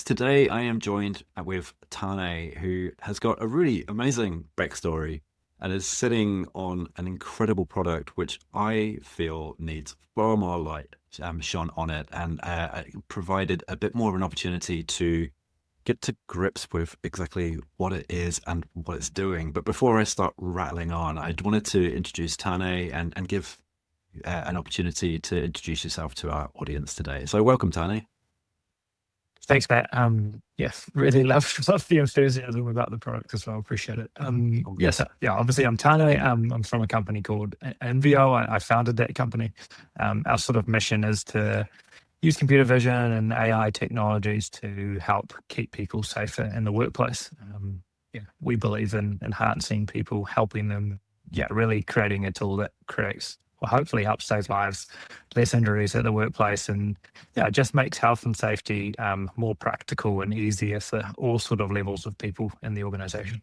Today, I am joined with Tane, who has got a really amazing backstory and is sitting on an incredible product, which I feel needs far more light shone on it and provided a bit more of an opportunity to get to grips with exactly what it is and what it's doing. But before I start rattling on, I wanted to introduce Tane and give an opportunity to introduce yourself to our audience today. So, welcome, Tane. Thanks, Matt. Yes, really love the enthusiasm about the product as well. Appreciate it. Yes, yeah. Obviously, I'm Tane. I'm from a company called Inviol. I founded that company. Our sort of mission is to use computer vision and AI technologies to help keep people safer in the workplace. Yeah, we believe in enhancing people, helping them. Yeah, really creating a tool that creates, or hopefully helps save lives, less injuries at the workplace, and yeah, it just makes health and safety more practical and easier for all sort of levels of people in the organization.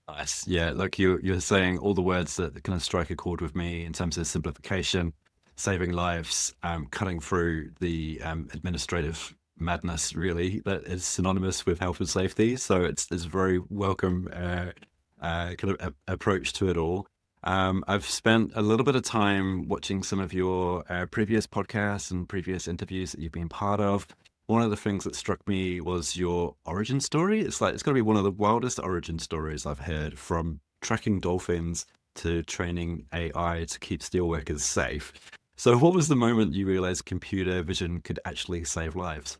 Nice. Yeah, look, you're saying all the words that kind of strike a chord with me in terms of simplification, saving lives, cutting through the administrative madness, really, that is synonymous with health and safety. So it's a very welcome kind of approach to it all. I've spent a little bit of time watching some of your previous podcasts and previous interviews that you've been part of. One of the things that struck me was your origin story. It's like it's got to be one of the wildest origin stories I've heard, from tracking dolphins to training AI to keep steelworkers safe. So, what was the moment you realized computer vision could actually save lives?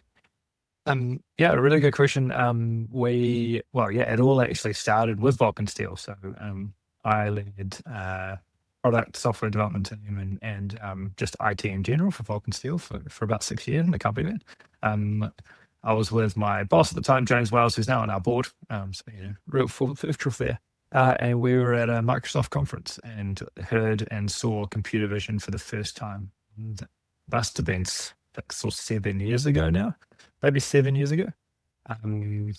Yeah, a really good question. Well, yeah, it all actually started with Vulcan Steel. So, I led product software development team and just IT in general for Vulcan Steel for about 6 years in the company. I was with my boss at the time, James Wells, who's now on our board. So, real full virtual there. And we were at a Microsoft conference and heard and saw computer vision for the first time. That must have been 6 or 7 years ago now, maybe 7 years ago. Um,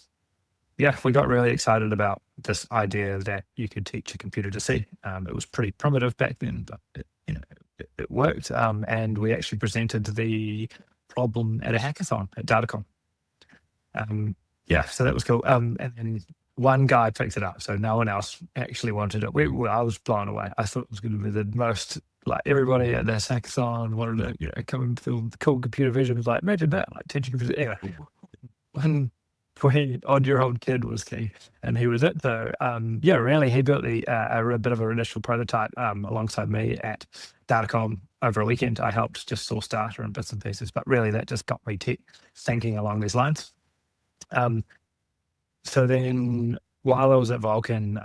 yeah, we got really excited about this idea that you could teach a computer to see. It was pretty primitive back then, but it worked. And we actually presented the problem at a hackathon at Datacom. Yeah, so that was cool. And then one guy picked it up, so no one else actually wanted it. I was blown away. I thought it was going to be the most, like, everybody at this hackathon wanted to come and feel the cool computer vision. It was like, imagine that, like teaching computer. Anyway, one 20-odd kid was key, and he was it. So yeah, really, he built a bit of an initial prototype alongside me at Datacom over a weekend. I helped just source data and bits and pieces, but really that just got me thinking along these lines. So then, while I was at Vulcan,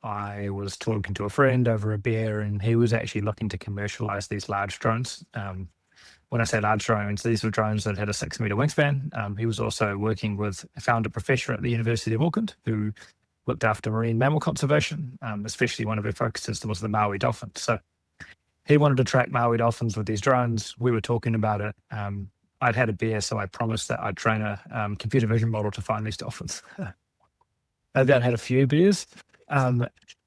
I was talking to a friend over a beer, and he was actually looking to commercialize these large drones. When I say large drones, these were drones that had a 6-meter wingspan. He was also working with a founder professor at the University of Auckland who looked after marine mammal conservation, especially one of their focuses was the Maui dolphins. So he wanted to track Maui dolphins with these drones. We were talking about it. I'd had a beer, so I promised that I'd train a computer vision model to find these dolphins. I've had a few beers.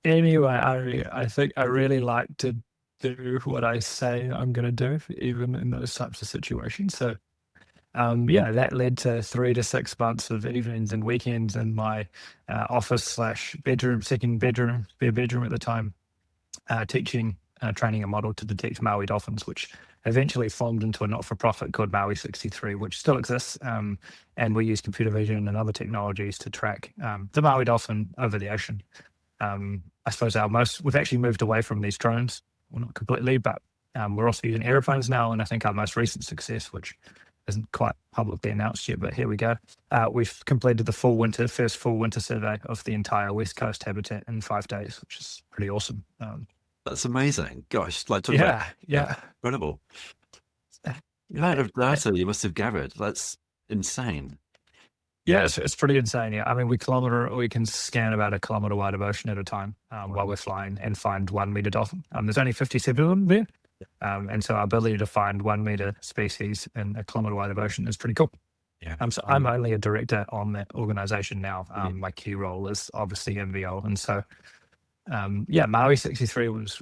Anyway, I think I really like to do what I say I'm going to do, even in those types of situations. So, yeah, that led to 3 to 6 months of evenings and weekends in my office slash bedroom, second bedroom, spare bedroom at the time, teaching, training a model to detect Maui dolphins, which eventually formed into a not-for-profit called Maui 63, which still exists. And we use computer vision and other technologies to track the Maui dolphin over the ocean. I suppose we've actually moved away from these drones. Well, not completely, but we're also using aeroplanes now. And I think our most recent success, which isn't quite publicly announced yet, but here we go. We've completed the first full winter survey of the entire West Coast habitat in 5 days, which is pretty awesome. That's amazing. Gosh, like talk about Yeah. incredible. Uh, The amount of data you must have gathered. That's insane. Yeah, it's pretty insane. Yeah, I mean, we can scan about a kilometer wide of ocean at a time while we're flying and find 1 meter dolphin. There's only 57 of them there, and so our ability to find 1 meter species in a kilometer wide of ocean is pretty cool. Yeah. So I'm only a director on that organization now. My key role is obviously MVO, and so yeah, Maui 63 was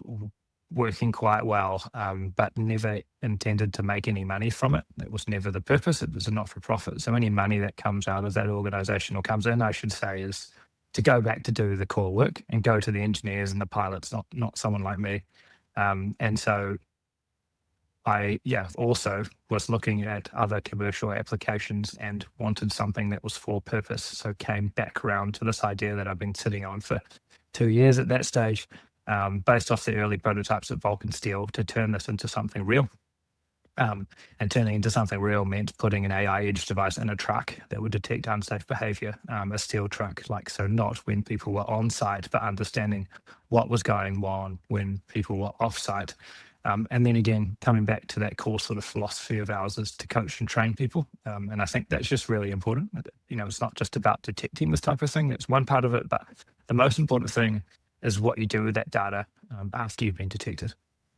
working quite well, but never intended to make any money from it. That was never the purpose. It was a not-for-profit. So any money that comes out of that organization, or comes in, I should say, is to go back to do the core work and go to the engineers and the pilots, not someone like me. And so I also was looking at other commercial applications and wanted something that was for purpose. So came back around to this idea that I've been sitting on for 2 years at that stage, based off the early prototypes at Vulcan Steel, to turn this into something real. And turning into something real meant putting an AI edge device in a truck that would detect unsafe behavior, a steel truck, so not when people were on site, but understanding what was going on when people were off site. And then again, coming back to that core sort of philosophy of ours is to coach and train people. And I think that's just really important. It's not just about detecting this type of thing. That's one part of it, but the most important thing is what you do with that data after you've been detected.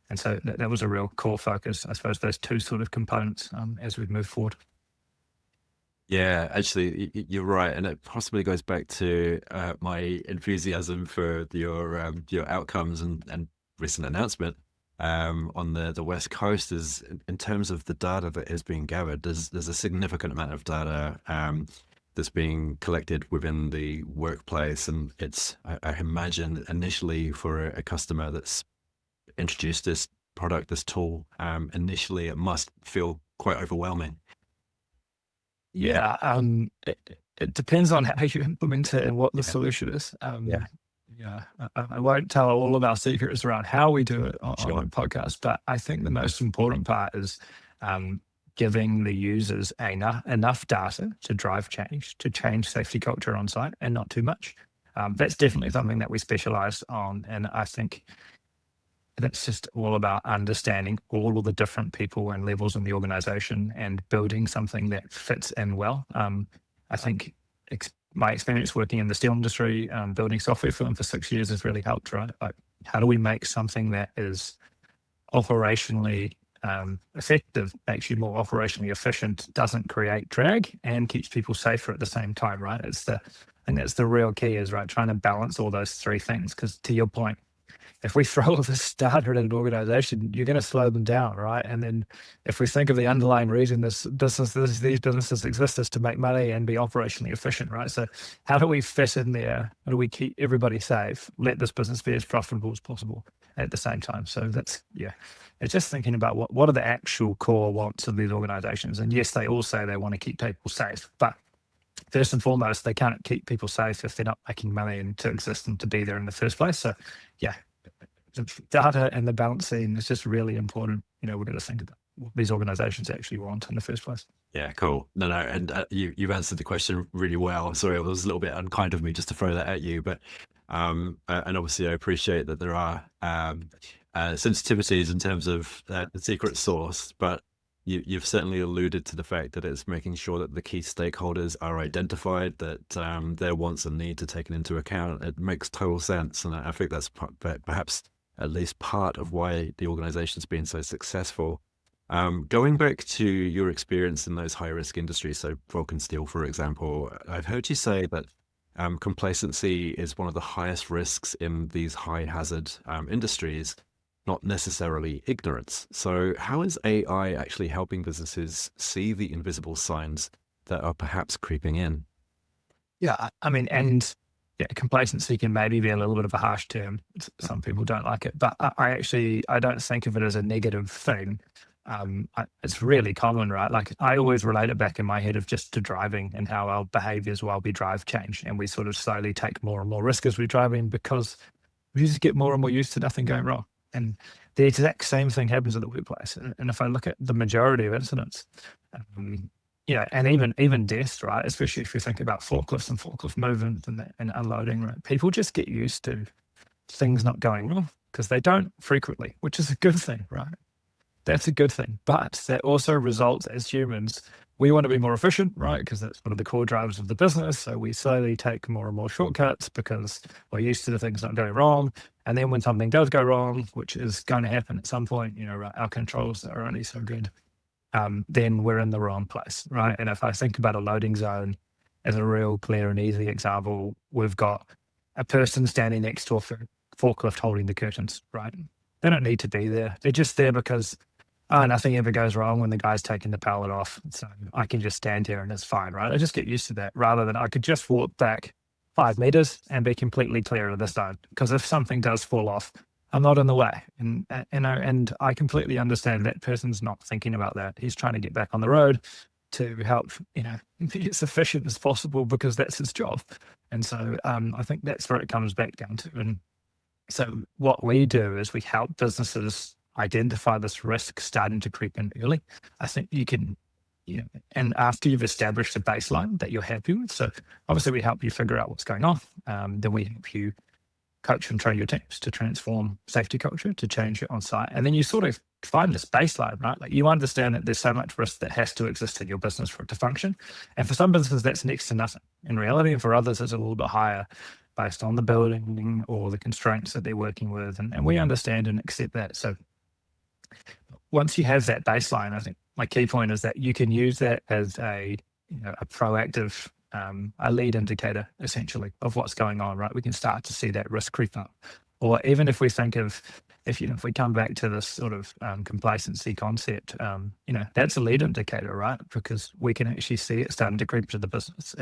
And so that was a real core focus, I suppose, those two sort of components as we move forward. Yeah, actually, you're right, and it possibly goes back to my enthusiasm for your outcomes and recent announcement on the West Coast. Is in terms of the data that is being gathered, there's a significant amount of data that's being collected within the workplace, and it's I imagine initially for a customer that's introduced this product, this tool, initially it must feel quite overwhelming. Yeah, it depends on how you implement it and what the solution is. Yeah. Yeah, I won't tell all of our secrets around how we do it on Sure. the podcast, but I think the most important part is giving the users enough data to drive change, to change safety culture on site, and not too much. That's definitely something that we specialize on, and I think that's just all about understanding all of the different people and levels in the organization and building something that fits in well. I think my experience working in the steel industry, building software for them for 6 years has really helped, right? Like, how do we make something that is operationally effective, makes you more operationally efficient, doesn't create drag, and keeps people safer at the same time, right? I think that's the real key, is right, trying to balance all those three things. Because to your point, if we throw all this data at an organization, you're going to slow them down, right? And then if we think of the underlying reason these businesses exist, is to make money and be operationally efficient, right? So how do we fit in there? How do we keep everybody safe, let this business be as profitable as possible at the same time? So it's just thinking about what are the actual core wants of these organizations. And yes, they all say they want to keep people safe, but first and foremost, they can't keep people safe if they're not making money and to exist and to be there in the first place. So yeah, the data and the balancing is just really important. We've got to think about what these organizations actually want in the first place. Yeah, cool. No, and you've answered the question really well. Sorry, it was a little bit unkind of me just to throw that at you, but and obviously I appreciate that there are sensitivities in terms of the secret sauce, but you've certainly alluded to the fact that it's making sure that the key stakeholders are identified, that their wants and needs are taken into account. It makes total sense, and I think that's perhaps at least part of why the organization's been so successful. Going back to your experience in those high-risk industries, so Vulcan Steel, for example, I've heard you say that complacency is one of the highest risks in these high-hazard industries, not necessarily ignorance. So how is AI actually helping businesses see the invisible signs that are perhaps creeping in? Yeah, I mean, and complacency can maybe be a little bit of a harsh term. Some people don't like it, but I don't think of it as a negative thing. It's really common, right? Like, I always relate it back in my head of just to driving and how our behaviors while we drive change, and we sort of slowly take more and more risk as we drive in, because we just get more and more used to nothing going wrong. And the exact same thing happens in the workplace. And if I look at the majority of incidents, and even deaths, right? Especially if you think about forklifts and forklift movement and unloading, right? People just get used to things not going wrong because they don't frequently, which is a good thing, right? That's a good thing. But that also results, as humans, we want to be more efficient, right? Because that's one of the core drivers of the business. So we slowly take more and more shortcuts because we're used to the things not going wrong. And then when something does go wrong, which is going to happen at some point, right, our controls are only so good, then we're in the wrong place, right? And if I think about a loading zone as a real clear and easy example, we've got a person standing next to a forklift holding the curtains, right? They don't need to be there. They're just there because nothing ever goes wrong when the guy's taking the pallet off. So I can just stand here and it's fine, right? I just get used to that rather than I could just walk back 5 meters and be completely clear of the side. Because if something does fall off, I'm not in the way. And I completely understand that person's not thinking about that. He's trying to get back on the road to help, be as efficient as possible because that's his job. And so I think that's where it comes back down to. And so what we do is we help businesses identify this risk starting to creep in early. I think you can, and after you've established a baseline that you're happy with. So obviously we help you figure out what's going on. Then we help you coach and train your teams to transform safety culture, to change it on site. And then you sort of find this baseline, right? Like you understand that there's so much risk that has to exist in your business for it to function. And for some businesses, that's next to nothing in reality. And for others, it's a little bit higher based on the building or the constraints that they're working with. And we understand and accept that. So once you have that baseline, I think my key point is that you can use that as a proactive, a lead indicator essentially of what's going on, right? We can start to see that risk creep up. Or even if we think of, if we come back to this sort of complacency concept, that's a lead indicator, right? Because we can actually see it starting to creep to the business.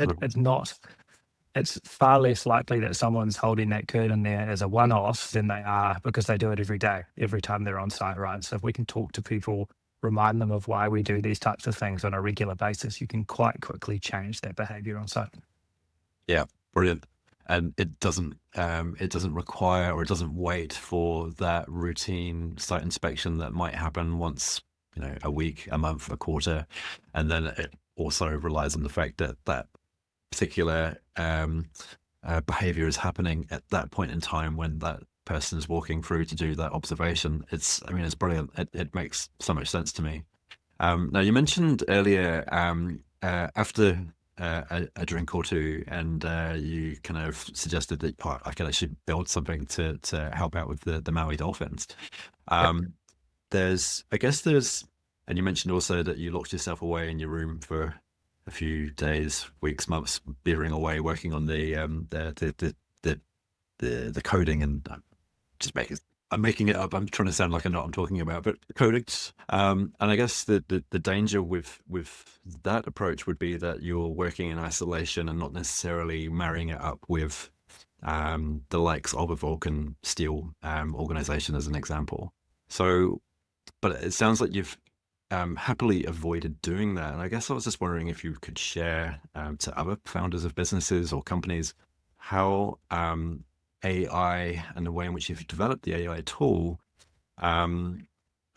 It's far less likely that someone's holding that curtain there as a one-off than they are because they do it every day, every time they're on site, right? So if we can talk to people, remind them of why we do these types of things on a regular basis, you can quite quickly change that behavior on site. Yeah, brilliant. And it doesn't require, or it doesn't wait for that routine site inspection that might happen once, a week, a month, a quarter. And then it also relies on the fact that that particular behavior is happening at that point in time when that person is walking through to do that observation. It's brilliant. It makes so much sense to me. Now you mentioned earlier after a drink or two, and you kind of suggested that I could actually build something to help out with the Maui dolphins. There's, and you mentioned also that you locked yourself away in your room for a few days, weeks, months, beavering away, working on the coding, and I'm making it up. I'm trying to sound like I know what I'm talking about, but coding. And I guess the danger with that approach would be that you're working in isolation and not necessarily marrying it up with the likes of a Vulcan Steel organization, as an example. So, but it sounds like you've happily avoided doing that. And I guess I was just wondering if you could share to other founders of businesses or companies how AI and the way in which you've developed the AI tool. Sorry,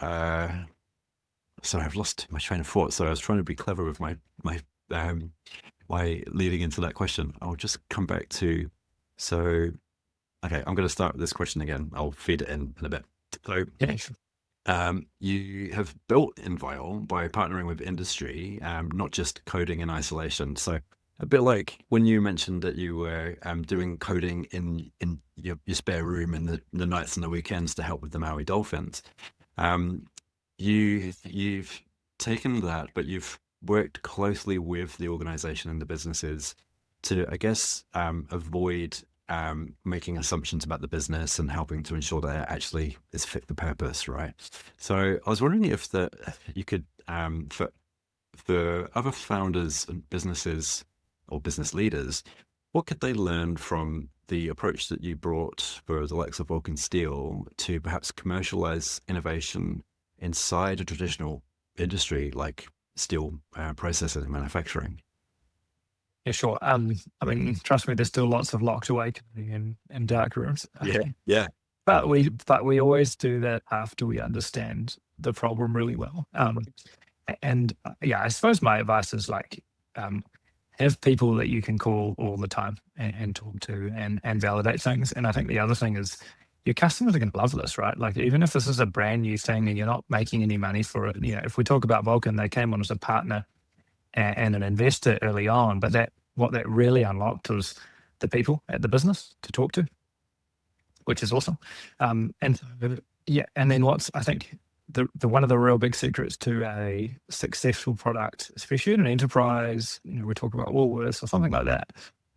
I've lost my train of thought. So I was trying to be clever with my leading into that question. I'll just come back to, okay, I'm going to start with this question again. I'll feed it in a bit. So Yeah, sure. You have built Inviol by partnering with industry, not just coding in isolation. So a bit like when you mentioned that you were doing coding in your spare room in the nights and the weekends to help with the Maui dolphins. You've taken that, but you've worked closely with the organization and the businesses to, I guess, avoid making assumptions about the business and helping to ensure that it actually is fit for purpose, right? So I was wondering if you could, for other founders and businesses or business leaders, what could they learn from the approach that you brought for the likes of Vulcan Steel to perhaps commercialize innovation inside a traditional industry like steel processing and manufacturing? Yeah, sure. Trust me, there's still lots of locked away in dark rooms. Yeah. But we always do that after we understand the problem really well. I suppose my advice is have people that you can call all the time and talk to and validate things. And I think the other thing is your customers are going to love this, right? Like even if this is a brand new thing and you're not making any money for it, if we talk about Vulcan, they came on as a partner and an investor early on, but what that really unlocked was the people at the business to talk to, which is awesome. And then I think the one of the real big secrets to a successful product, especially in an enterprise, we talk about Woolworths or something like that.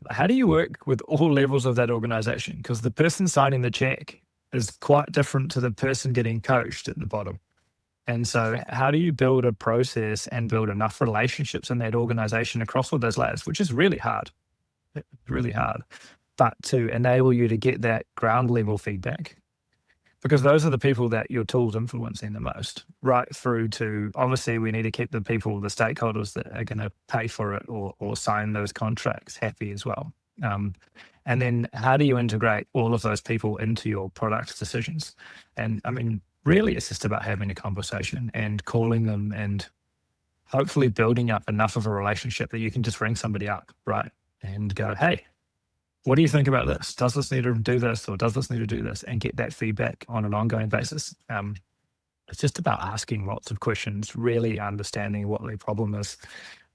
How do you work with all levels of that organization? Because the person signing the check is quite different to the person getting coached at the bottom. And so how do you build a process and build enough relationships in that organization across all those layers, which is really hard, really hard, but to enable you to get that ground level feedback, because those are the people that your tool's influencing the most, right through to, obviously, we need to keep the people, the stakeholders that are going to pay for it or sign those contracts happy as well. And then how do you integrate all of those people into your product decisions? And I mean, really, it's just about having a conversation and calling them and hopefully building up enough of a relationship that you can just ring somebody up, right? And go, hey, what do you think about this? Does this need to do this, or does this need to do this? And get that feedback on an ongoing basis. It's just about asking lots of questions, really understanding what their problem is.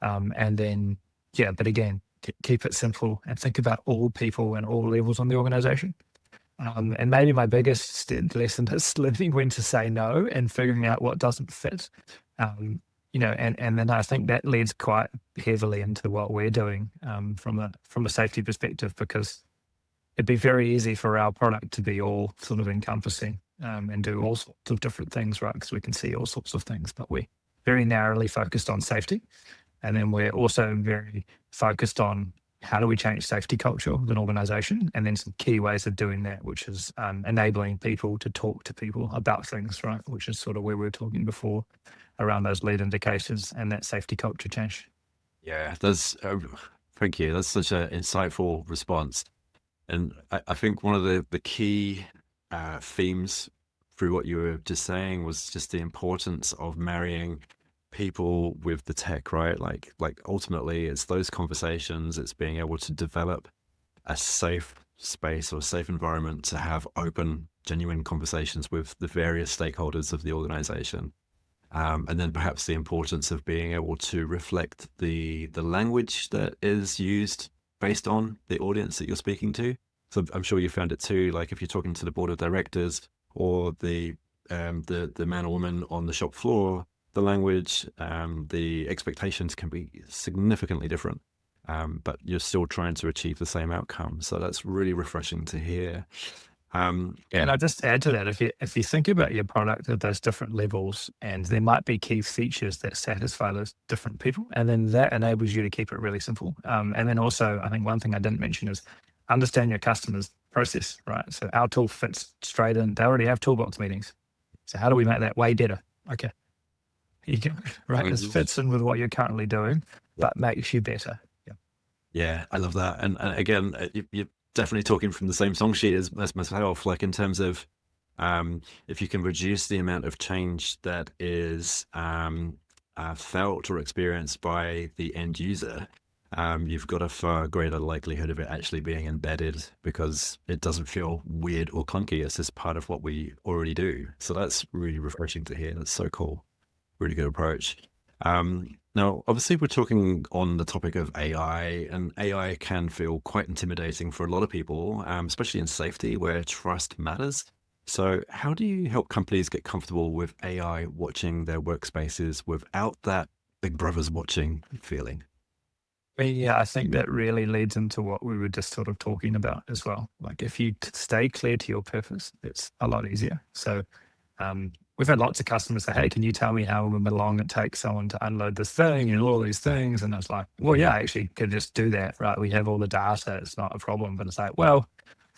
And then, yeah, but again, keep it simple and think about all people and all levels on the organization. And maybe my biggest lesson is learning when to say no and figuring out what doesn't fit. And then I think that leads quite heavily into what we're doing from a safety perspective, because it'd be very easy for our product to be all sort of encompassing and do all sorts of different things, right? Because we can see all sorts of things, but we're very narrowly focused on safety. And then we're also very focused on how do we change safety culture of an organization, and then some key ways of doing that, which is enabling people to talk to people about things, right? Which is sort of where we were talking before around those lead indicators and that safety culture change. Yeah, thank you. That's such an insightful response. And I think one of the key themes through what you were just saying was just the importance of marrying people with the tech, right? Like ultimately it's those conversations, it's being able to develop a safe space or safe environment to have open, genuine conversations with the various stakeholders of the organization. And then perhaps the importance of being able to reflect the language that is used based on the audience that you're speaking to. So I'm sure you found it too, like if you're talking to the board of directors or the man or woman on the shop floor, the language, the expectations can be significantly different, but you're still trying to achieve the same outcome. So that's really refreshing to hear. And I'll just add to that, if you think about your product at those different levels, and there might be key features that satisfy those different people, and then that enables you to keep it really simple. And then also, I think one thing I didn't mention is understand your customer's process, right? So our tool fits straight in. They already have toolbox meetings. So how do we make that way better? Okay. You go, right? This fits in with what you're currently doing, but makes you better. Yeah, I love that. And again, you're definitely talking from the same song sheet as myself, like in terms of if you can reduce the amount of change that is felt or experienced by the end user, you've got a far greater likelihood of it actually being embedded, because it doesn't feel weird or clunky. It's just part of what we already do. So that's really refreshing to hear. That's so cool. Really good approach. Now, obviously, we're talking on the topic of AI, and AI can feel quite intimidating for a lot of people, especially in safety where trust matters. So how do you help companies get comfortable with AI watching their workspaces without that big brother's watching feeling? Yeah, I think that really leads into what we were just sort of talking about as well. Like if you stay clear to your purpose, it's a lot easier. So we've had lots of customers say, hey, can you tell me how long it takes someone to unload this thing and all these things? And I was like, well, yeah, I actually could just do that, right? We have all the data. It's not a problem. But it's like, well,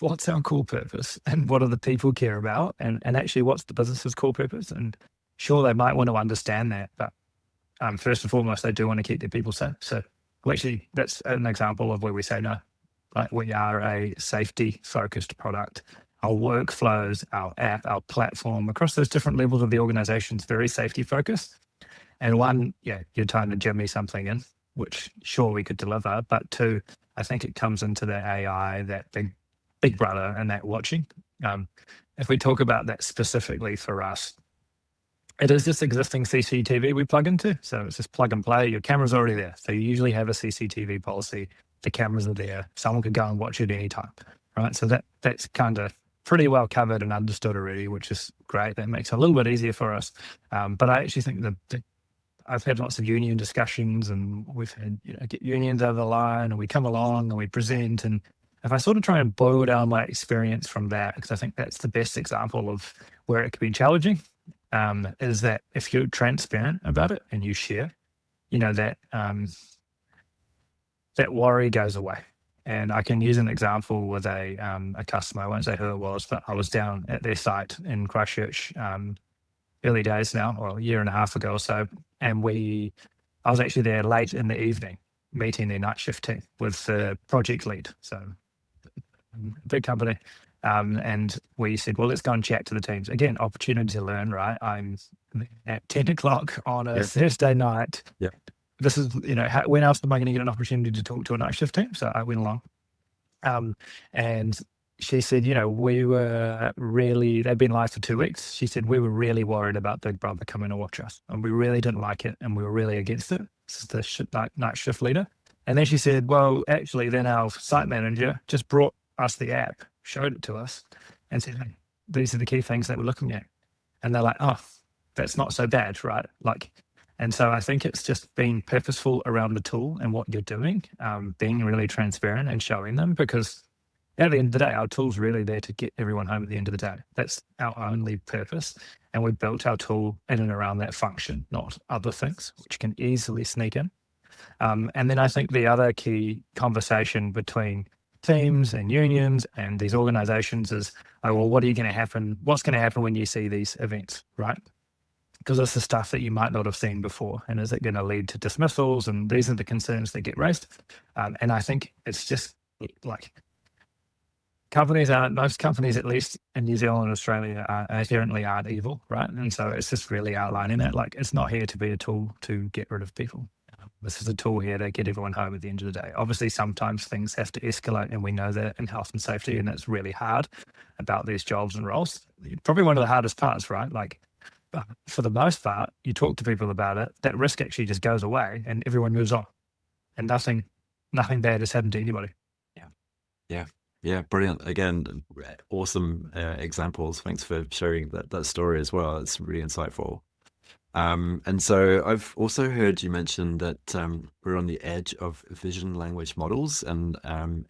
what's our core purpose and what do the people care about? And actually, what's the business's core purpose? And sure, they might want to understand that. But first and foremost, they do want to keep their people safe. So actually, that's an example of where we say no. Like we are a safety focused product. Our workflows, our app, our platform across those different levels of the organization is very safety focused. And one, yeah, you're trying to jam me something in, which sure we could deliver. But two, I think it comes into that AI, that big brother and that watching. If we talk about that specifically for us, it is just existing CCTV we plug into. So it's just plug and play. Your camera's already there. So you usually have a CCTV policy. The cameras are there. Someone could go and watch it anytime, right? So that's kind of pretty well covered and understood already, which is great. That makes it a little bit easier for us. But I actually think that I've had lots of union discussions, and we've had get unions over the line, and we come along and we present, and if I sort of try and boil down my experience from that, because I think that's the best example of where it could be challenging, is that if you're transparent about it and you share, that that worry goes away. And I can use an example with a customer. I won't say who it was, but I was down at their site in Christchurch early days now, or a year and a half ago or so, and I was actually there late in the evening meeting their night shift team with the project lead. So big company. And we said, well, let's go and chat to the teams. Again, opportunity to learn, right? I'm at 10 o'clock on a Thursday night. Yeah. This is, when else am I going to get an opportunity to talk to a night shift team? So I went along. And she said, they'd been live for 2 weeks. She said, we were really worried about Big Brother coming to watch us, and we really didn't like it, and we were really against it. This is the night shift leader. And then she said, well, actually, then our site manager just brought us the app, showed it to us, and said, hey, these are the key things that we're looking at. And they're like, oh, that's not so bad, right? And so I think it's just being purposeful around the tool and what you're doing, being really transparent and showing them, because at the end of the day, our tool's really there to get everyone home at the end of the day. That's our only purpose. And we built our tool in and around that function, not other things, which can easily sneak in. And then I think the other key conversation between teams and unions and these organizations is, well, what's going to happen when you see these events, right? Because it's the stuff that you might not have seen before. And is it going to lead to dismissals? And these are the concerns that get raised. And I think it's just like most companies, at least in New Zealand and Australia, inherently aren't evil, right? And so it's just really outlining that, it's not here to be a tool to get rid of people. This is a tool here to get everyone home at the end of the day. Obviously, sometimes things have to escalate, and we know that in health and safety, and it's really hard about these jobs and roles. Probably one of the hardest parts, right? But for the most part, you talk to people about it, that risk actually just goes away and everyone moves on, and nothing bad has happened to anybody. Yeah, brilliant. Again, awesome examples. Thanks for sharing that story as well. It's really insightful. And so I've also heard you mention that we're on the edge of vision language models and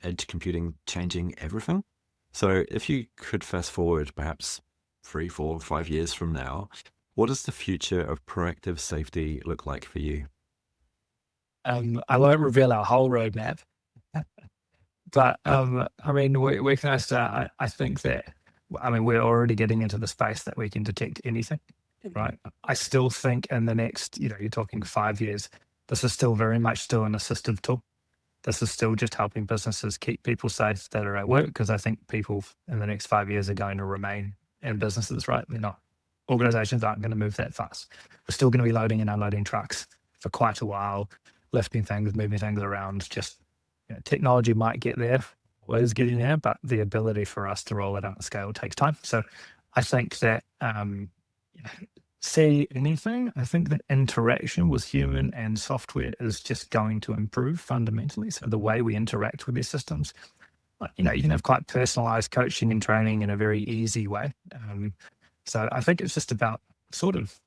edge computing changing everything. So if you could fast forward perhaps 3, 4, 5 years from now, what does the future of proactive safety look like for you? I won't reveal our whole roadmap, but where can I start? I think that, we're already getting into the space that we can detect anything, right? I still think in the next, you're talking 5 years, this is still very much still an assistive tool. This is still just helping businesses keep people safe that are at work, because I think people in the next 5 years are going to remain in businesses, right? Organizations aren't going to move that fast. We're still going to be loading and unloading trucks for quite a while, lifting things, moving things around. Just technology might get there, or is getting there, but the ability for us to roll it out at scale takes time. So I think that see anything, I think that interaction with human and software is just going to improve fundamentally. So the way we interact with these systems, you can have quite personalized coaching and training in a very easy way. So I think it's just about sort of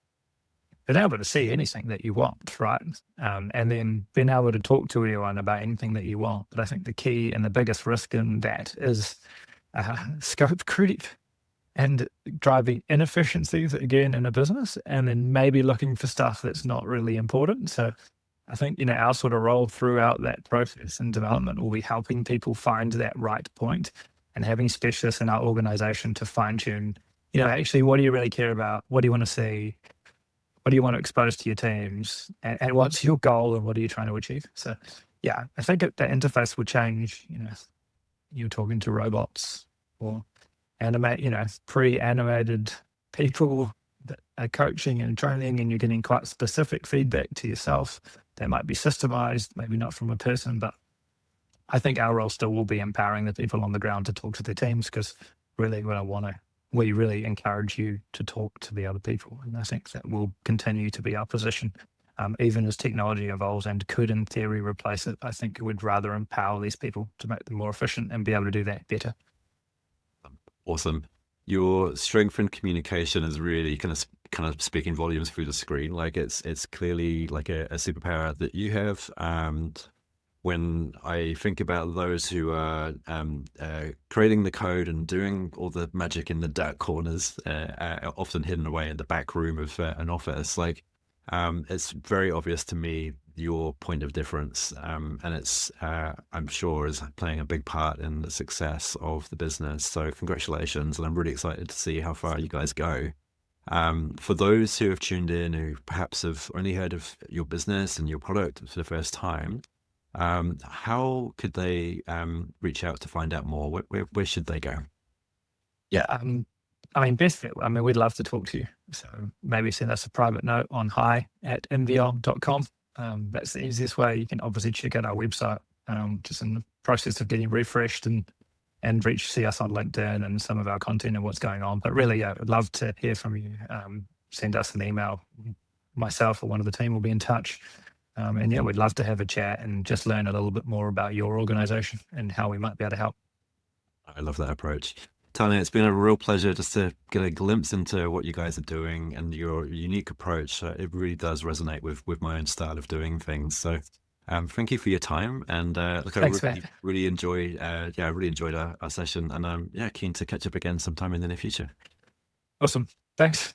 being able to see anything that you want, right? And then being able to talk to anyone about anything that you want. But I think the key and the biggest risk in that is scope creep and driving inefficiencies again in a business, and then maybe looking for stuff that's not really important. So I think, our sort of role throughout that process and development will be helping people find that right point and having specialists in our organization to fine tune, actually, what do you really care about? What do you want to see? What do you want to expose to your teams? And what's your goal, and what are you trying to achieve? So, yeah, I think the interface will change. You're talking to robots or pre-animated people that are coaching and training, and you're getting quite specific feedback to yourself. That might be systemized, maybe not from a person, but I think our role still will be empowering the people on the ground to talk to their teams, because really we really encourage you to talk to the other people. And I think that will continue to be our position, even as technology evolves and could, in theory, replace it. I think we'd rather empower these people to make them more efficient and be able to do that better. Awesome. Your strength in communication is really kind of speaking volumes through the screen. Like it's clearly like a superpower that you have. And when I think about those who are creating the code and doing all the magic in the dark corners, often hidden away in the back room of an office, like it's very obvious to me your point of difference, and it's I'm sure is playing a big part in the success of the business. So congratulations, and I'm really excited to see how far you guys go. For those who have tuned in, who perhaps have only heard of your business and your product for the first time, how could they reach out to find out more? Where should they go? Yeah. I mean, best fit. I mean, we'd love to talk to you. So maybe send us a private note on hi@inviol.com. That's the easiest way. You can obviously check out our website. Just in the process of getting refreshed and see us on LinkedIn and some of our content and what's going on. But really, yeah, I'd love to hear from you. Send us an email. Myself or one of the team will be in touch. And yeah, we'd love to have a chat and just learn a little bit more about your organization and how we might be able to help. I love that approach. Tane, it's been a real pleasure just to get a glimpse into what you guys are doing and your unique approach. It really does resonate with my own style of doing things. So thank you for your time. And look, Thanks, I Matt. really enjoyed, I really enjoyed our session. And I'm keen to catch up again sometime in the near future. Awesome. Thanks.